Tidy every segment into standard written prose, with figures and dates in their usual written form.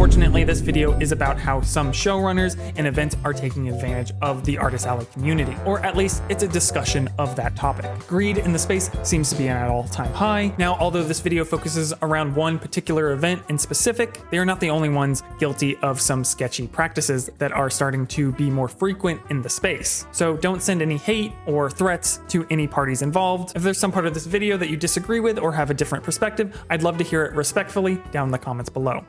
Unfortunately, this video is about how some showrunners and events are taking advantage of the Artist Alley community, or at least it's a discussion of that topic. Greed in the space seems to be at an all-time high. Now, although this video focuses around one particular event in specific, they are not the only ones guilty of some sketchy practices that are starting to be more frequent in the space. So don't send any hate or threats to any parties involved. If there's some part of this video that you disagree with or have a different perspective, I'd love to hear it respectfully down in the comments below.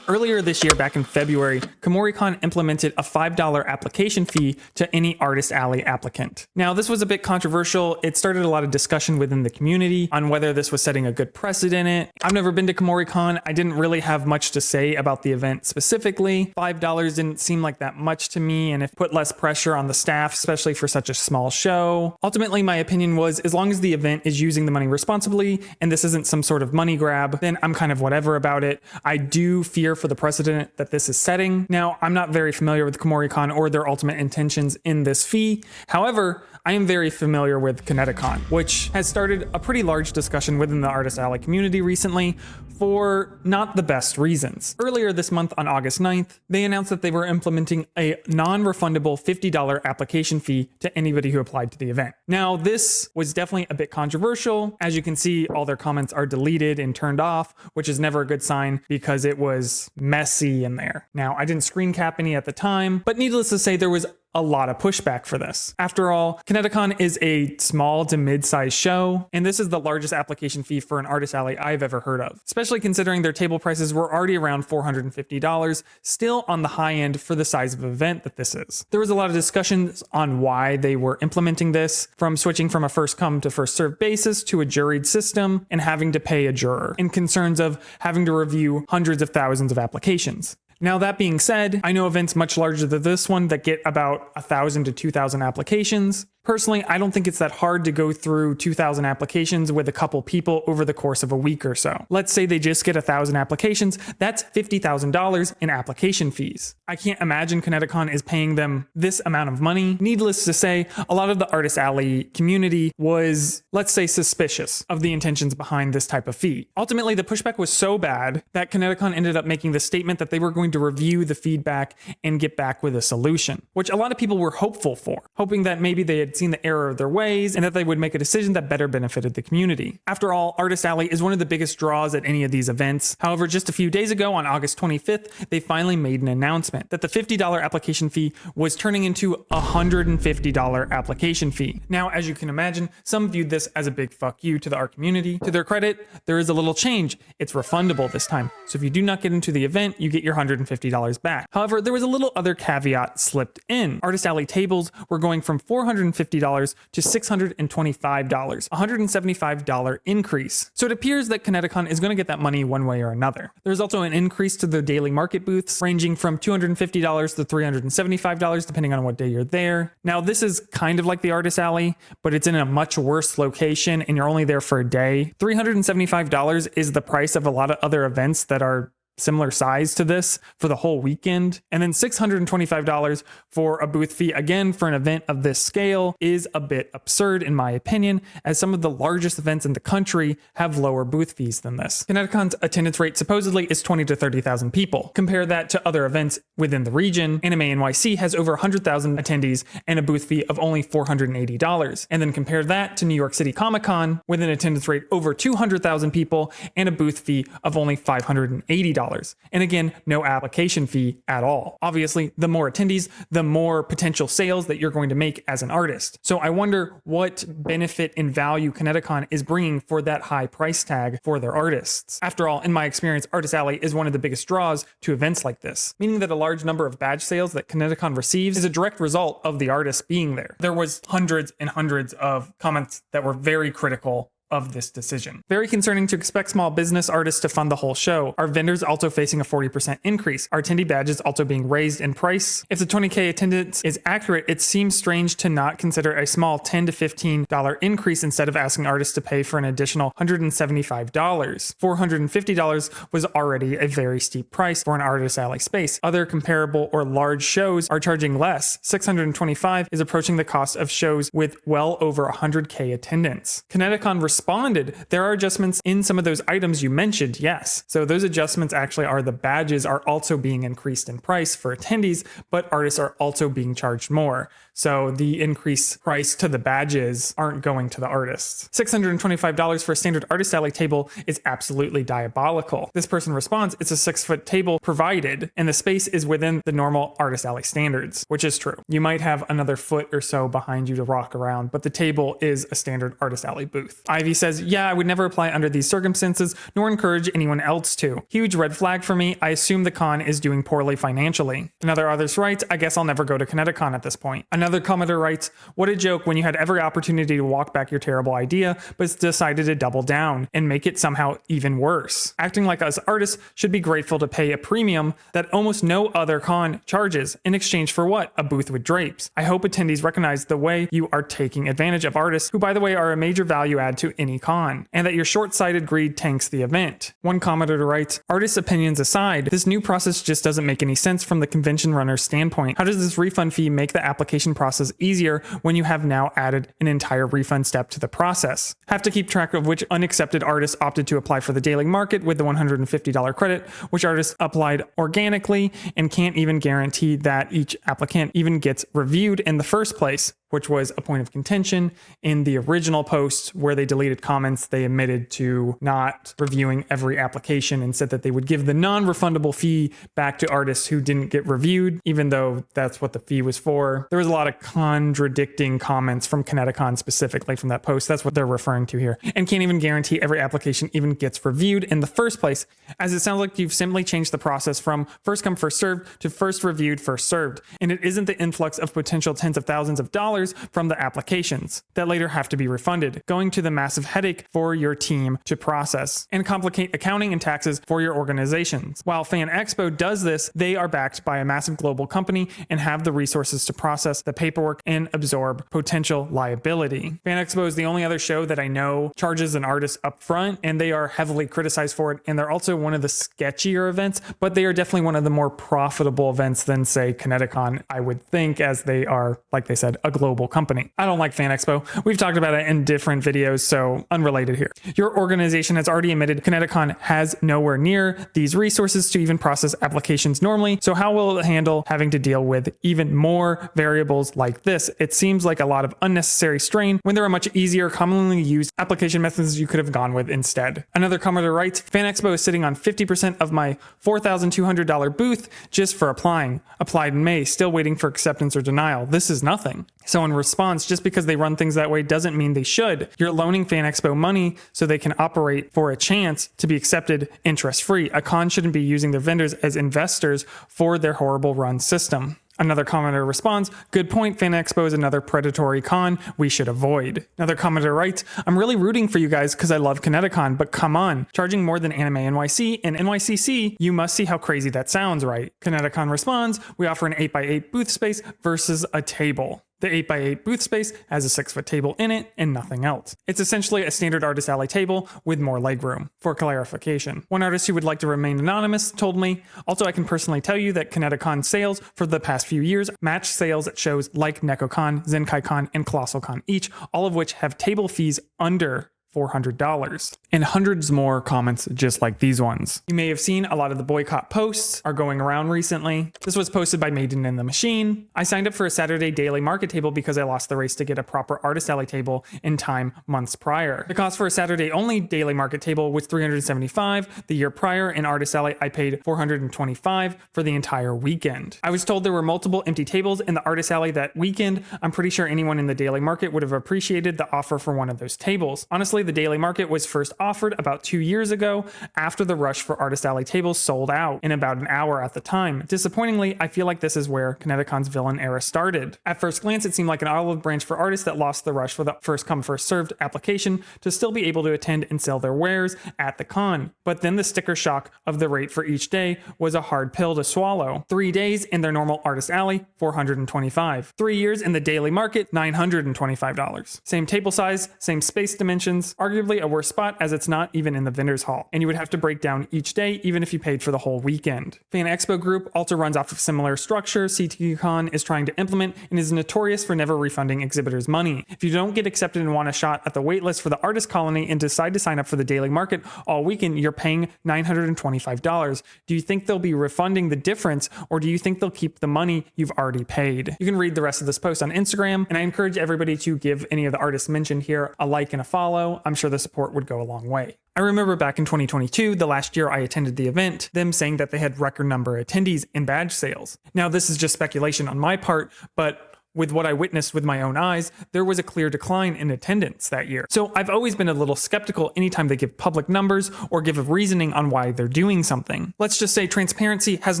Earlier this year, back in February, ComoriCon implemented a $5 application fee to any Artist Alley applicant. Now, this was a bit controversial. It started a lot of discussion within the community on whether this was setting a good precedent. I've never been to ComoriCon. I didn't really have much to say about the event specifically. $5 didn't seem like that much to me, and it put less pressure on the staff, especially for such a small show. Ultimately, my opinion was, as long as the event is using the money responsibly and this isn't some sort of money grab, then I'm kind of whatever about it. I do fear for the precedent that this is setting. Now, I'm not very familiar with ComoriCon or their ultimate intentions in this fee. However, I am very familiar with CTcons, which has started a pretty large discussion within the Artist Alley community recently for not the best reasons. Earlier this month on August 9th, they announced that they were implementing a non-refundable $50 application fee to anybody who applied to the event. Now, this was definitely a bit controversial. As you can see, all their comments are deleted and turned off, which is never a good sign because it was messy in there. Now, I didn't screen cap any at the time, but needless to say, there was a lot of pushback for this. After all, CTcon is a small to mid-sized show, and this is the largest application fee for an Artist Alley I've ever heard of, especially considering their table prices were already around $450, still on the high end for the size of event that this is. There was a lot of discussions on why they were implementing this, from switching from a first come to first served basis to a juried system and having to pay a juror, and concerns of having to review hundreds of thousands of applications. Now, that being said, I know events much larger than this one that get about 1,000 to 2,000 applications. Personally, I don't think it's that hard to go through 2,000 applications with a couple people over the course of a week or so. Let's say they just get 1,000 applications, that's $50,000 in application fees. I can't imagine CTcon is paying them this amount of money. Needless to say, a lot of the Artist Alley community was, let's say, suspicious of the intentions behind this type of fee. Ultimately, the pushback was so bad that CTcon ended up making the statement that they were going to review the feedback and get back with a solution, which a lot of people were hopeful for, hoping that maybe they had seen the error of their ways and that they would make a decision that better benefited the community. After all, Artist Alley is one of the biggest draws at any of these events. However, just a few days ago on August 25th, they finally made an announcement that the $50 application fee was turning into a $150 application fee. Now, as you can imagine, some viewed this as a big fuck you to the art community. To their credit, there is a little change. It's refundable this time. So if you do not get into the event, you get your $150 back. However, there was a little other caveat slipped in. Artist Alley tables were going from $450 to $625, a $175 increase. So it appears that CTcon is going to get that money one way or another. There's also an increase to the daily market booths, ranging from $250 to $375, depending on what day you're there. Now, this is kind of like the Artist Alley, but it's in a much worse location and you're only there for a day. $375 is the price of a lot of other events that are similar size to this for the whole weekend. And then $625 for a booth fee, again, for an event of this scale, is a bit absurd in my opinion, as some of the largest events in the country have lower booth fees than this. CTcon's attendance rate supposedly is 20 to 30,000 people. Compare that to other events within the region. Anime NYC has over 100,000 attendees and a booth fee of only $480. And then compare that to New York City Comic-Con with an attendance rate over 200,000 people and a booth fee of only $580. And again, no application fee at all. Obviously, the more attendees, the more potential sales that you're going to make as an artist. So I wonder what benefit and value CTcon is bringing for that high price tag for their artists. After all, in my experience, Artist Alley is one of the biggest draws to events like this, meaning that a large number of badge sales that CTcon receives is a direct result of the artists being there. There was hundreds and hundreds of comments that were very critical of this decision. Very concerning to expect small business artists to fund the whole show. Our vendors also facing a 40% increase. Our attendee badges also being raised in price. If the 20K attendance is accurate, it seems strange to not consider a small $10 to $15 increase instead of asking artists to pay for an additional $175. $450 was already a very steep price for an Artist Alley space. Other comparable or large shows are charging less. $625 is approaching the cost of shows with well over 100K attendance. CTcon responded, there are adjustments in some of those items you mentioned, yes. So those adjustments actually are the badges are also being increased in price for attendees, but artists are also being charged more. So the increased price to the badges aren't going to the artists. $625 for a standard artist alley table is absolutely diabolical. This person responds, it's a 6-foot table provided, and the space is within the normal artist alley standards, which is true. You might have another foot or so behind you to rock around, but the table is a standard artist alley booth. Ivy says, yeah, I would never apply under these circumstances, nor encourage anyone else to. Huge red flag for me. I assume the con is doing poorly financially. Another artist writes, I guess I'll never go to ConnectiCon at this point. Another commenter writes, what a joke when you had every opportunity to walk back your terrible idea, but decided to double down and make it somehow even worse. Acting like us artists should be grateful to pay a premium that almost no other con charges in exchange for what? A booth with drapes. I hope attendees recognize the way you are taking advantage of artists, who by the way are a major value add to any con, and that your short-sighted greed tanks the event. One commenter writes, artists' opinions aside, this new process just doesn't make any sense from the convention runner's standpoint. How does this refund fee make the application process easier when you have now added an entire refund step to the process? Have to keep track of which unaccepted artists opted to apply for the daily market with the $150 credit, which artists applied organically, and can't even guarantee that each applicant even gets reviewed in the first place, which was a point of contention in the original post where they deleted comments. They admitted to not reviewing every application and said that they would give the non-refundable fee back to artists who didn't get reviewed, even though that's what the fee was for. There was a lot of contradicting comments from ConnectiCon specifically from that post. That's what they're referring to here. And can't even guarantee every application even gets reviewed in the first place, as it sounds like you've simply changed the process from first come, first served to first reviewed, first served. And it isn't the influx of potential tens of thousands of dollars from the applications that later have to be refunded, going to the massive headache for your team to process and complicate accounting and taxes for your organizations. While Fan Expo does this, they are backed by a massive global company and have the resources to process the paperwork and absorb potential liability. Fan Expo is the only other show that I know charges an artist up front, and they are heavily criticized for it, and they're also one of the sketchier events, but they are definitely one of the more profitable events than, say, ConnectiCon, I would think, as they are, like they said, a global company. I don't like Fan Expo. We've talked about it in different videos, so unrelated here. Your organization has already admitted ConnectiCon has nowhere near these resources to even process applications normally, so how will it handle having to deal with even more variables like this? It seems like a lot of unnecessary strain when there are much easier, commonly used application methods you could have gone with instead. Another commenter writes, Fan Expo is sitting on 50% of my $4,200 booth just for applying. Applied in May, still waiting for acceptance or denial. This is nothing. So in response, just because they run things that way doesn't mean they should. You're loaning Fan Expo money so they can operate for a chance to be accepted interest-free. A con shouldn't be using their vendors as investors for their horrible run system. Another commenter responds, good point, Fan Expo is another predatory con we should avoid. Another commenter writes, I'm really rooting for you guys because I love ConnectiCon, but come on, charging more than Anime NYC and NYCC, you must see how crazy that sounds, right? ConnectiCon responds, we offer an 8x8 booth space versus a table. The 8x8 booth space has a 6-foot table in it and nothing else. It's essentially a standard artist alley table with more legroom. For clarification, one artist who would like to remain anonymous told me, also I can personally tell you that ConnectiCon sales for the past few years match sales at shows like NekoCon, ZenkaiCon, and ColossalCon each, all of which have table fees under $400, and hundreds more comments just like these ones. You may have seen a lot of the boycott posts are going around recently. This was posted by Maidenandthemachine. I signed up for a Saturday daily market table because I lost the race to get a proper artist alley table in time months prior. The cost for a Saturday only daily market table was $375. The year prior in artist alley, I paid $425 for the entire weekend. I was told there were multiple empty tables in the artist alley that weekend. I'm pretty sure anyone in the daily market would have appreciated the offer for one of those tables. Honestly, the daily market was first offered about 2 years ago after the rush for artist alley tables sold out in about an hour at the time. Disappointingly, I feel like this is where ConnectiCon's villain era started. At first glance, it seemed like an olive branch for artists that lost the rush for the first come first served application to still be able to attend and sell their wares at the con. But then the sticker shock of the rate for each day was a hard pill to swallow. 3 days in their normal artist alley, $425. 3 years in the daily market, $925. Same table size, same space dimensions, is arguably a worse spot as it's not even in the vendor's hall, and you would have to break down each day even if you paid for the whole weekend. Fan Expo Group also runs off of similar structure CTcon is trying to implement and is notorious for never refunding exhibitors money. If you don't get accepted and want a shot at the waitlist for the artist colony and decide to sign up for the daily market all weekend, you're paying $925. Do you think they'll be refunding the difference, or do you think they'll keep the money you've already paid? You can read the rest of this post on Instagram, and I encourage everybody to give any of the artists mentioned here a like and a follow. I'm sure the support would go a long way. I remember back in 2022, the last year I attended the event, them saying that they had record number of attendees in badge sales. Now, this is just speculation on my part, but with what I witnessed with my own eyes, there was a clear decline in attendance that year. So I've always been a little skeptical anytime they give public numbers or give a reasoning on why they're doing something. Let's just say transparency has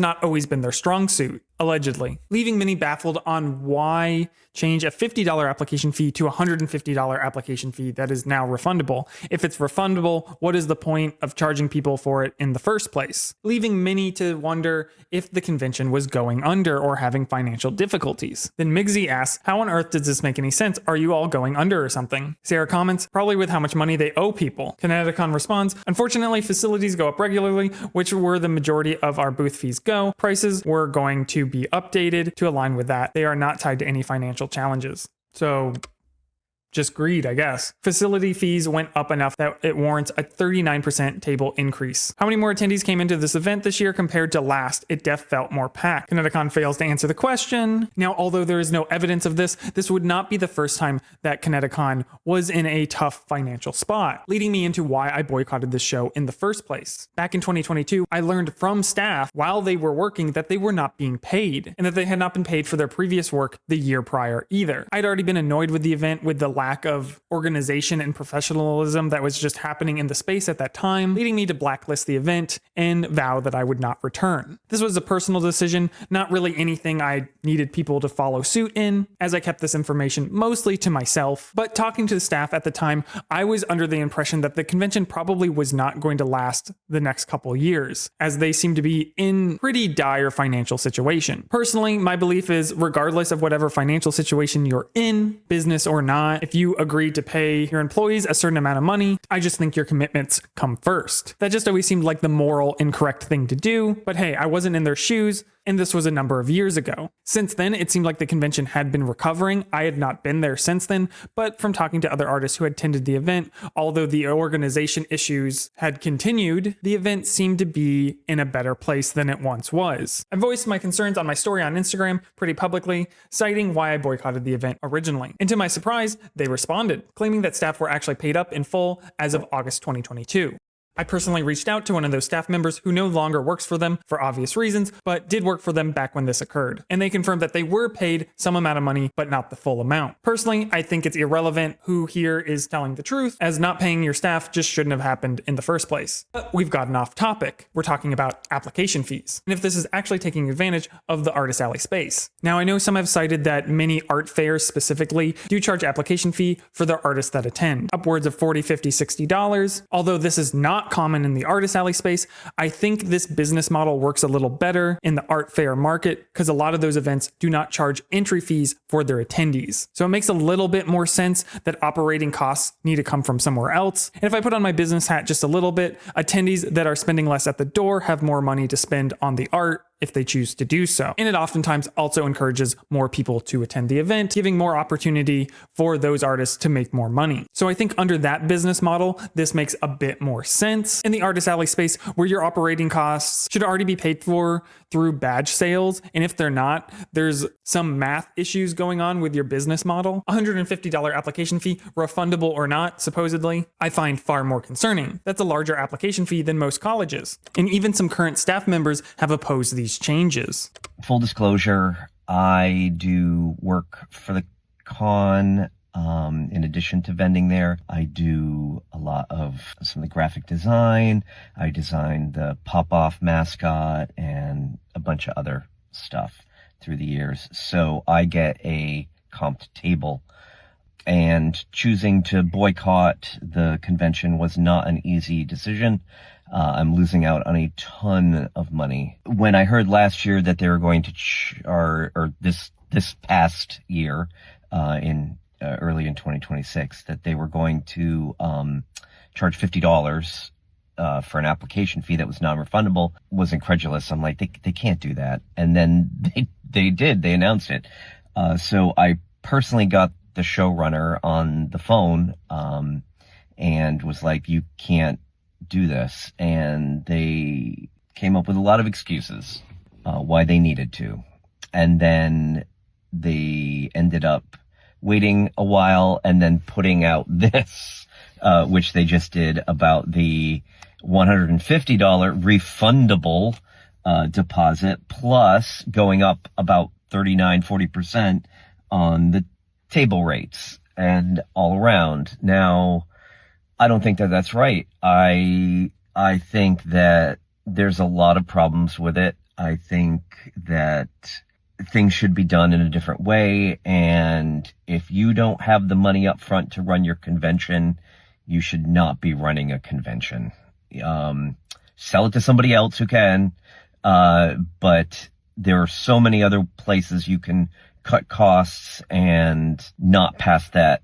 not always been their strong suit, allegedly, leaving many baffled on why change a $50 application fee to a $150 application fee that is now refundable. If it's refundable, what is the point of charging people for it in the first place? Leaving many to wonder if the convention was going under or having financial difficulties. Then Migsy asks, how on earth does this make any sense? Are you all going under or something? Sarah comments, probably with how much money they owe people. ConnectiCon responds, unfortunately, facilities go up regularly, which where the majority of our booth fees go. Prices were going to be updated to align with that. They are not tied to any financial challenges. So just greed, I guess. Facility fees went up enough that it warrants a 39% table increase. How many more attendees came into this event this year compared to last? It def felt more packed. ConnectiCon fails to answer the question. Now, although there is no evidence of this, this would not be the first time that ConnectiCon was in a tough financial spot, leading me into why I boycotted this show in the first place. Back in 2022, I learned from staff while they were working that they were not being paid, and that they had not been paid for their previous work the year prior either. I'd already been annoyed with the event with the lack of organization and professionalism that was just happening in the space at that time, leading me to blacklist the event and vow that I would not return. This was a personal decision, not really anything I needed people to follow suit in, as I kept this information mostly to myself. But talking to the staff at the time, I was under the impression that the convention probably was not going to last the next couple years, as they seem to be in pretty dire financial situation. Personally, my belief is regardless of whatever financial situation you're in, business or not, if you agree to pay your employees a certain amount of money, I just think your commitments come first. That just always seemed like the moral incorrect thing to do, but hey, I wasn't in their shoes, and this was a number of years ago. Since then, it seemed like the convention had been recovering. I had not been there since then, but from talking to other artists who had attended the event, although the organization issues had continued, the event seemed to be in a better place than it once was. I voiced my concerns on my story on Instagram pretty publicly, citing why I boycotted the event originally. And to my surprise, they responded, claiming that staff were actually paid up in full as of August 2022. I personally reached out to one of those staff members who no longer works for them for obvious reasons, but did work for them back when this occurred. And they confirmed that they were paid some amount of money, but not the full amount. Personally, I think it's irrelevant who here is telling the truth, as not paying your staff just shouldn't have happened in the first place. But we've gotten off topic. We're talking about application fees, and if this is actually taking advantage of the Artist Alley space. Now, I know some have cited that many art fairs specifically do charge application fee for their artists that attend, upwards of $40, $50, $60. Although this is not common in the Artist Alley space, I think this business model works a little better in the art fair market because a lot of those events do not charge entry fees for their attendees. So it makes a little bit more sense that operating costs need to come from somewhere else. And if I put on my business hat just a little bit, attendees that are spending less at the door have more money to spend on the art if they choose to do so. And it oftentimes also encourages more people to attend the event, giving more opportunity for those artists to make more money. So I think under that business model, this makes a bit more sense. In the Artist Alley space, where your operating costs should already be paid for through badge sales, and if they're not, there's some math issues going on with your business model. $150 application fee, refundable or not, supposedly, I find far more concerning. That's a larger application fee than most colleges. And even some current staff members have opposed these changes. Full disclosure, I do work for the con. In addition to vending there, I do a lot of some of the graphic design. I designed the pop-off mascot and a bunch of other stuff through the years. So I get a comped table. And choosing to boycott the convention was not an easy decision. I'm losing out on a ton of money. When I heard last year that they were going to this past year, in early in 2026 that they were going to charge $50 for an application fee that was non-refundable. Was incredulous. I'm like, they can't do that. And then they did. They announced it. So I personally got the showrunner on the phone and was like, you can't do this. And they came up with a lot of excuses why they needed to. And then they ended up waiting a while and then putting out this, which they just did about the $150 refundable deposit, plus going up about 40% on the table rates and all around. Now, I don't think that that's right. I think that there's a lot of problems with it. I think that things should be done in a different way. And if you don't have the money up front to run your convention, you should not be running a convention. Sell it to somebody else who can. But there are so many other places you can cut costs and not pass that,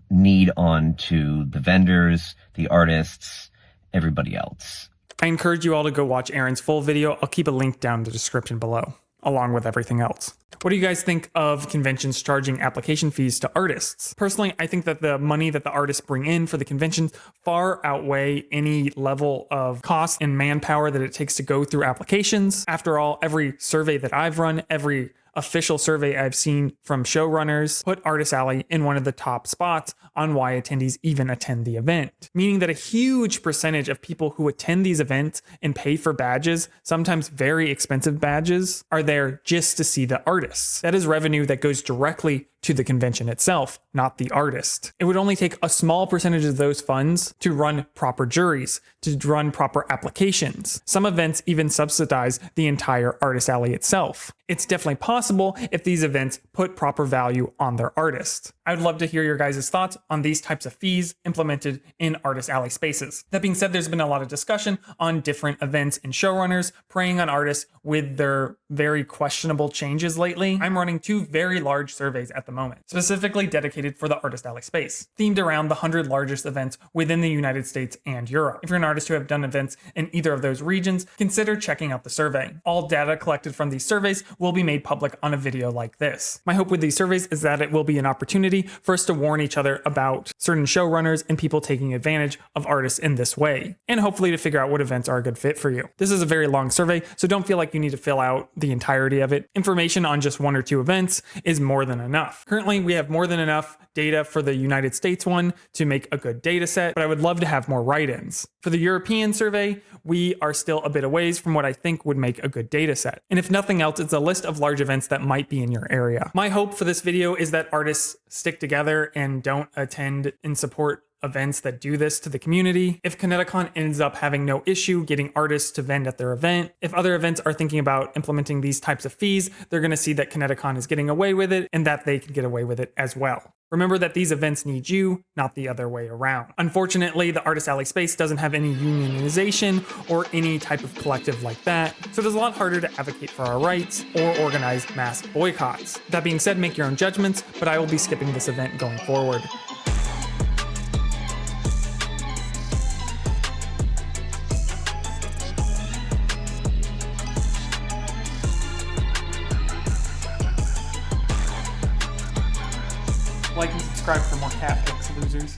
need on to the vendors, the artists, everybody else. I encourage you all to go watch Aaron's full video. I'll keep a link down in the description below, along with everything else. What do you guys think of conventions charging application fees to artists? Personally, I think that the money that the artists bring in for the conventions far outweigh any level of cost and manpower that it takes to go through applications. After all, every survey that I've run, every official survey I've seen from showrunners put Artist Alley in one of the top spots on why attendees even attend the event. Meaning that a huge percentage of people who attend these events and pay for badges, sometimes very expensive badges, are there just to see the artists. That is revenue that goes directly to the convention itself, not the artist. It would only take a small percentage of those funds to run proper juries, to run proper applications. Some events even subsidize the entire Artist Alley itself. It's definitely possible if these events put proper value on their artists. I would love to hear your guys' thoughts on these types of fees implemented in Artist Alley spaces. That being said, there's been a lot of discussion on different events and showrunners preying on artists with their very questionable changes lately. I'm running 2 very large surveys at the moment, specifically dedicated for the Artist Alley space, themed around the 100 largest events within the United States and Europe. If you're an artist who have done events in either of those regions, consider checking out the survey. All data collected from these surveys will be made public on a video like this. My hope with these surveys is that it will be an opportunity for us to warn each other about certain showrunners and people taking advantage of artists in this way, and hopefully to figure out what events are a good fit for you. This is a very long survey, so don't feel like you need to fill out the entirety of it. Information on just 1 or 2 events is more than enough. Currently, we have more than enough data for the United States one to make a good data set, but I would love to have more write-ins. For the European survey, we are still a bit away from what I think would make a good data set. And if nothing else, it's a list of large events that might be in your area. My hope for this video is that artists stick together and don't attend and support events that do this to the community. If ConnectiCon ends up having no issue getting artists to vend at their event, if other events are thinking about implementing these types of fees, they're going to see that ConnectiCon is getting away with it and that they can get away with it as well. Remember that these events need you, not the other way around. Unfortunately, the Artist Alley space doesn't have any unionization or any type of collective like that, so it is a lot harder to advocate for our rights or organize mass boycotts. That being said, make your own judgments, but I will be skipping this event going forward. Like and subscribe for more cat pics, losers.